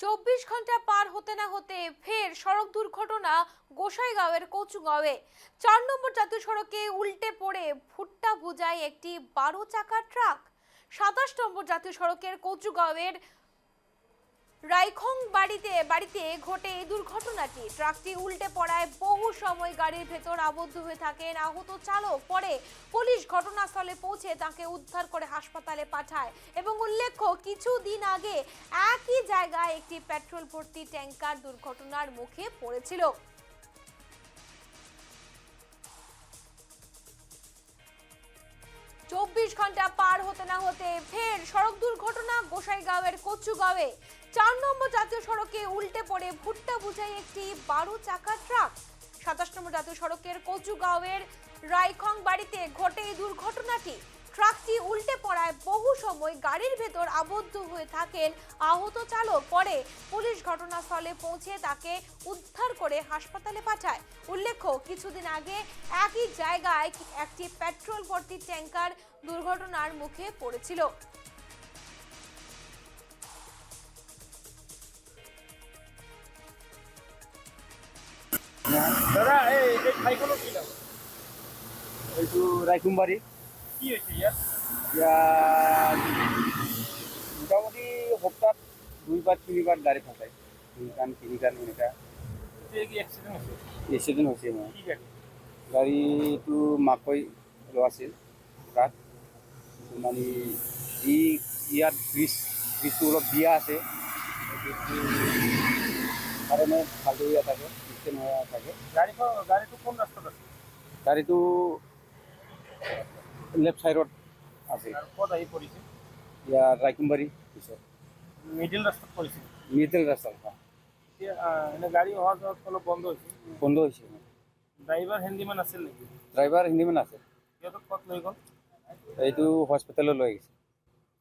24 ঘন্টা পার হতে না হতে ফের সড়ক দুর্ঘটনা গোসাইগাঁওয়ের কচুগাঁওয়ে। 4 নম্বর জাতীয় সড়কে উল্টে পড়ে ভুট্টা বোঝাই একটি 12 চাকার ট্রাক। 27 নম্বর জাতীয় সড়কের কচুগাঁওয়ের রাইখং বাড়িতে ঘটে এই দুর্ঘটনাটি। ট্রাকটি উল্টে পড়ায় বহু সময় গাড়ির ভেতর আবদ্ধ হয়ে থাকেন আহত চালক। পরে পুলিশ ঘটনাস্থলে পৌঁছে তাকে উদ্ধার করে হাসপাতালে পাঠায়। এবং উল্লেখ্য, কিছুদিন আগে একই জায়গায় একটি পেট্রোল ভর্তি ট্যাঙ্কার দুর্ঘটনার মুখে পড়েছিল। চব্বিশ ঘন্টা পার হতে না হতে ফের সড়ক দুর্ঘটনা গোসাইগাঁওয়ের কচুগাঁওয়ে। 4 নম্বর জাতীয় সড়কে উল্টে পড়ে ভুট্টা বোঝাই একটি 12 চাকার ট্রাক। 27 নম্বর জাতীয় সড়কের কচুগাঁওয়ের রাইখং বাড়িতে ঘটে এই দুর্ঘটনাটি। ট্রাকটি উল্টে পড়ায় বহু সময় গাড়ির ভেতর আবদ্ধ হয়ে থাকেন আহত চালক। পরে পুলিশ ঘটনাস্থলে পৌঁছে তাকে উদ্ধার করে হাসপাতালে পাঠায়। উল্লেখ্য, কিছুদিন আগে একই জায়গায় একটি পেট্রোল ভর্তি ট্যাঙ্কার দুর্ঘটনার মুখে পড়েছিল। দাদা এই সাইকেলও ছিল এইটো রাইকুমবাড়ি। কি হয়েছে ইয়ার? মোটামুটি সপ্তাহ 2-3বার গাড়ি ফাঁসায়, 2-3 এনেকা কি অ্যাক্সিডেন্ট হয়েছে? এক্সিডেন্ট হৈছে। কি গাড়ি? গাড়ীটো মাকৈ লোৱা আছিল ট্ৰাক, মানে ইয়াত ব্ৰিজটো অলপ বিয়া আছে, কাৰণে ভালকৈ ইয়া থাকে, চিষ্টেম হৈ থাকে। গাড়িটো কোন রাস্তাত আছে? গাড়ীটো লেফ্ট ছাইডত আছে, আর কত আহি পড়েছে? ইয়াৰ ৰাইকুমবাড়ি পিছত মিডিল রাস্তাত পড়েছে। মিডল ৰাস্তা এতিয়া এনে গাড়ি অহা যোৱা অলপ বন্ধ হৈছে। বন্ধ হৈছে। ড্রাইভার হ্যান্ডিম্যান আছিল নেকি? ড্ৰাইভাৰ হিন্দীমান আছে, সিহঁতক ক'ত লৈ গ'ল? এইটো হস্পিটেললৈ লৈ গৈছে।